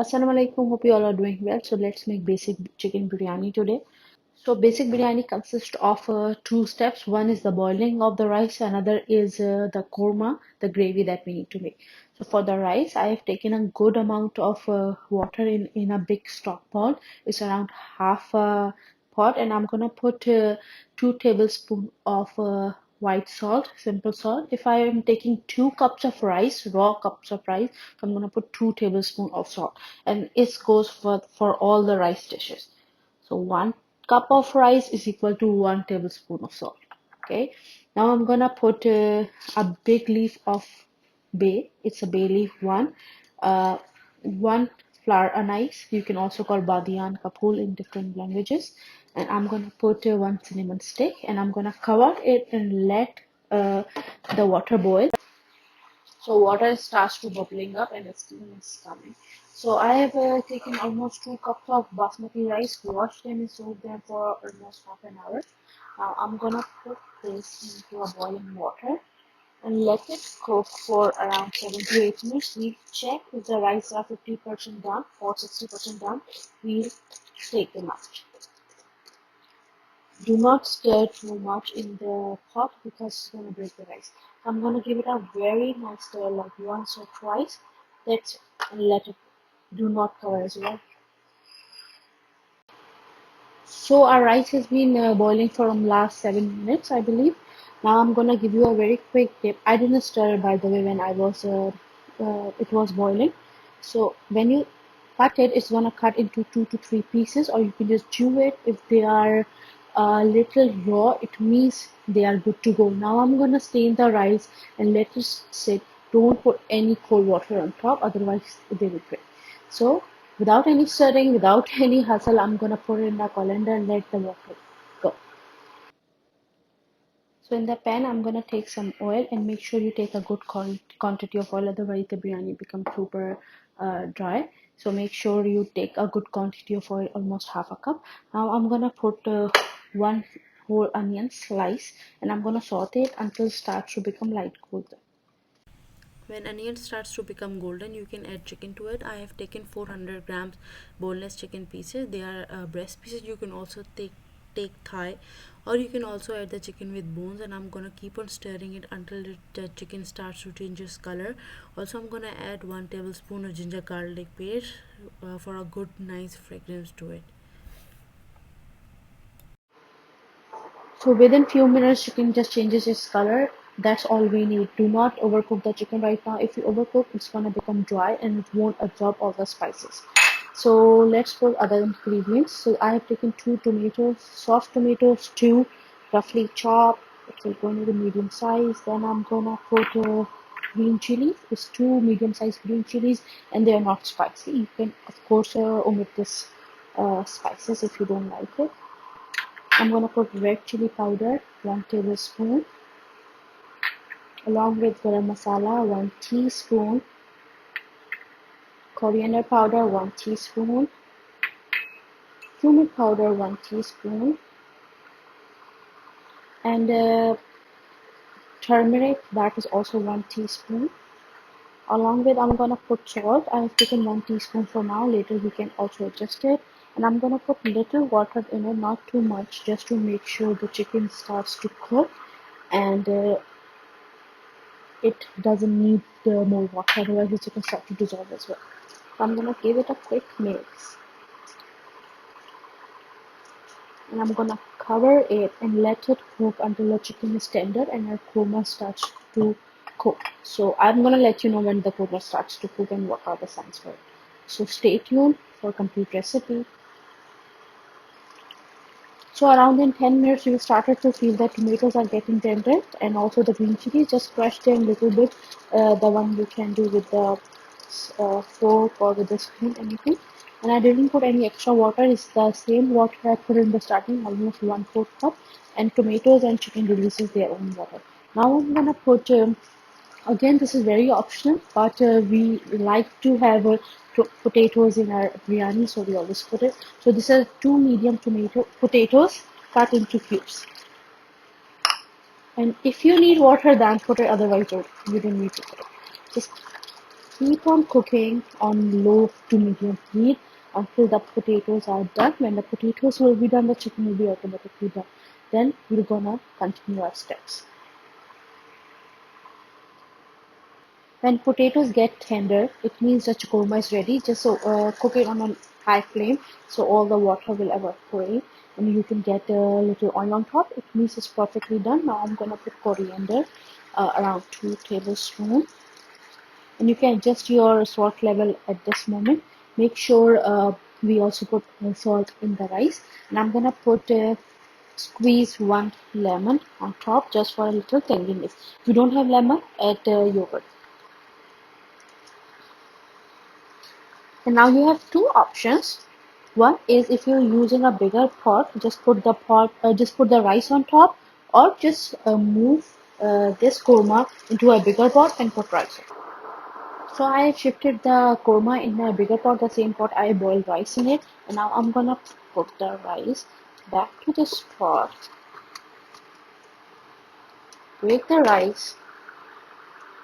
Assalamu alaikum. Hope you all are doing well. So let's make basic chicken biryani today. So basic biryani consists of two steps. One is the boiling of the rice. Another is the korma, the gravy that we need to make. So for the rice, I have taken a good amount of water in a big stock pot. It's around half a pot, and I'm gonna put 2 tablespoons of white salt, simple salt. If I am taking 2 cups of rice, raw cups of rice, I'm gonna put 2 tablespoons of salt, and it goes for all the rice dishes. So 1 cup of rice is equal to 1 tablespoon of salt. Okay. Now I'm gonna put a big leaf of bay. It's a bay leaf one. One flower anise. You can also call badiyan kapul in different languages. And I'm gonna put one cinnamon stick, and I'm gonna cover it and let uh, the water boil. So water starts to bubbling up and the steam is coming. So I have taken almost 2 cups of basmati rice, washed them and soaked them for almost half an hour. Now I'm gonna put this into a boiling water and let it cook for around 7 to 8 minutes. We check if the rice are 50% done or 60% done. We'll take them out. Do not stir too much in the pot because it's going to break the rice. I'm going to give it a very nice stir, like once or twice. That's it, and let it. Do not cover as well. So our rice has been boiling for last 7 minutes, I believe. Now I'm gonna give you a very quick tip. I didn't stir, by the way, when it was boiling. So when you cut it, it's gonna cut into 2 to 3 pieces, or you can just chew it. If they are a little raw, it means they are good to go. Now I'm gonna stain the rice and let it sit. Don't put any cold water on top, otherwise they will break. So without any stirring, without any hustle, I'm gonna put it in the colander and let the water go. So in the pan, I'm gonna take some oil, and make sure you take a good quantity of oil, otherwise the biryani becomes super dry. So make sure you take a good quantity of oil, almost half a cup. Now I'm gonna put one whole onion slice, and I'm gonna saute it until it starts to become light golden. When onion starts to become golden, you can add chicken to it. I have taken 400 grams boneless chicken pieces. They are breast pieces. You can also take thigh, or you can also add the chicken with bones, and I'm gonna keep on stirring it until the chicken starts to change its color. Also, I'm gonna add 1 tablespoon of ginger garlic paste for a good nice fragrance to it. So within few minutes, chicken just changes its color. That's all we need. Do not overcook the chicken right now. If you overcook, it's gonna become dry and it won't absorb all the spices. So let's put other ingredients. So I have taken 2 tomatoes, soft tomatoes, two roughly chopped. It will go into the medium size. Then I'm gonna put green chilies. It's two medium-sized green chilies, and they are not spicy. You can of course omit this spices if you don't like it. I'm gonna put red chili powder, 1 tablespoon, along with garam masala, 1 teaspoon, coriander powder, 1 teaspoon, cumin powder, 1 teaspoon, and turmeric, that is also 1 teaspoon. Along with, I'm gonna put salt. I have taken 1 teaspoon for now. Later we can also adjust it. And I'm gonna put little water in it, not too much, just to make sure the chicken starts to cook, and it doesn't need more water, otherwise the chicken starts to dissolve as well. So I'm gonna give it a quick mix, and I'm gonna cover it and let it cook until the chicken is tender and our korma starts to cook. So I'm gonna let you know when the korma starts to cook and what are the signs for it. So stay tuned for complete recipe. So around in 10 minutes, you started to feel that tomatoes are getting tender, and also the green chilies. Just crush them a little bit. The one you can do with the fork or with the spoon, anything. And I didn't put any extra water. It's the same water I put in the starting, almost 1/4 cup. And tomatoes and chicken releases their own water. Now I'm gonna put again, this is very optional, but we like to have potatoes in our biryani, so we always put it. So these are two medium potatoes cut into cubes. And if you need water, then put it. Otherwise, you don't need to put it. Just Keep on cooking on low to medium heat until the potatoes are done. When the potatoes will be done, the chicken will be automatically done. Then we're gonna continue our steps. When potatoes get tender, it means the churma is ready. Just cook it on a high flame so all the water will evaporate and you can get a little oil on top. It means it's perfectly done. Now I'm gonna put coriander, around 2 tablespoons, and you can adjust your salt level at this moment. Make sure we also put salt in the rice, and I'm gonna put squeeze one lemon on top just for a little tanginess. If you don't have lemon, add yogurt. And now you have two options. One is if you're using a bigger pot, just put the rice on top, or just move this korma into a bigger pot and put rice. So I shifted the korma in a bigger pot, the same pot I boiled rice in it, and now I'm gonna put the rice back to this pot. Break the rice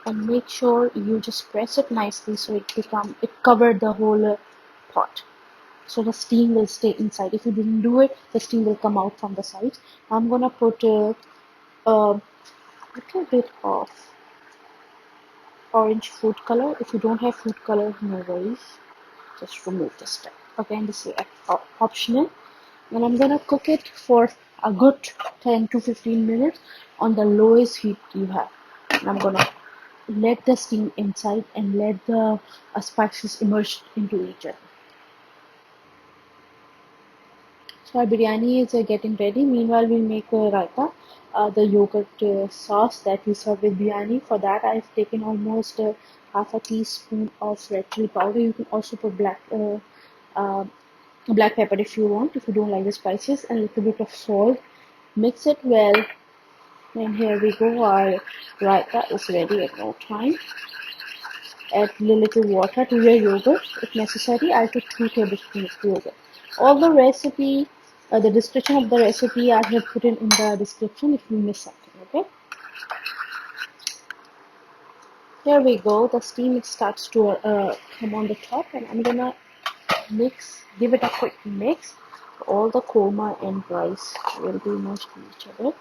and make sure you just press it nicely so it covered the whole pot. So the steam will stay inside. If you didn't do it, the steam will come out from the sides. I'm gonna put a little bit of orange food color. If you don't have food color, no worries. Just remove the step. Again, this is optional. And I'm gonna cook it for a good 10 to 15 minutes on the lowest heat you have. And I'm gonna let the steam inside and let the spices immerse into each other. So our biryani is getting ready. Meanwhile, we'll make raita, the yogurt sauce that we serve with biryani. For that, I've taken almost half a teaspoon of red chili powder. You can also put uh, black pepper if you want, if you don't like the spices, and a little bit of salt. Mix it well, and here we go. Our raita is ready at no time. Add a little water to your yogurt if necessary. I took 2 tablespoons of yogurt. All the recipe, the description of the recipe I have put in the description if you miss something. Okay. Here we go. The steam starts to come on the top, and I'm gonna give it a quick mix. All the korma and rice will be merged to each other.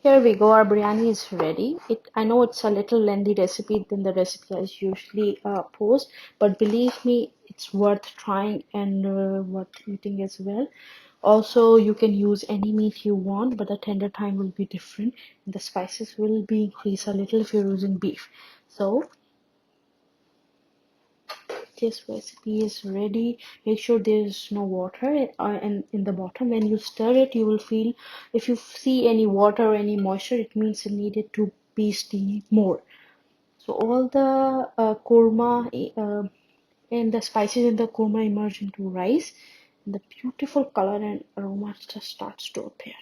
Here we go, our biryani is ready. I know it's a little lengthy recipe than the recipe I usually post, but believe me, it's worth trying and worth eating as well. Also, you can use any meat you want, but the tender time will be different, and the spices will be increased a little if you're using beef. So this recipe is ready. Make sure there's no water in the bottom. When you stir it, you will feel, if you see any water or any moisture, it means it needed to be steamed more. So all the korma and the spices in the korma emerge into rice, and the beautiful color and aroma just starts to appear.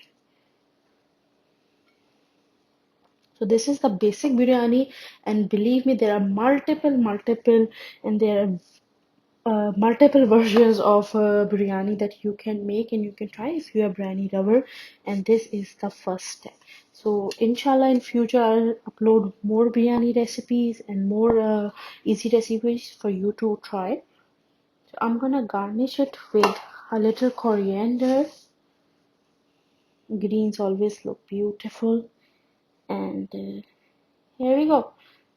So this is the basic biryani, and believe me, there are multiple, and there are multiple versions of biryani that you can make and you can try if you are biryani lover, and this is the first step. So inshallah in future I'll upload more biryani recipes and more easy recipes for you to try. So I'm gonna garnish it with a little coriander. Greens always look beautiful, and here we go.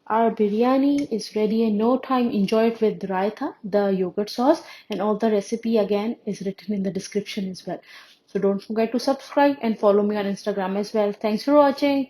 Our biryani is ready in no time. Enjoy it with raita, the yogurt sauce, and all the recipe again is written in the description as well. So don't forget to subscribe and follow me on Instagram as well. Thanks for watching.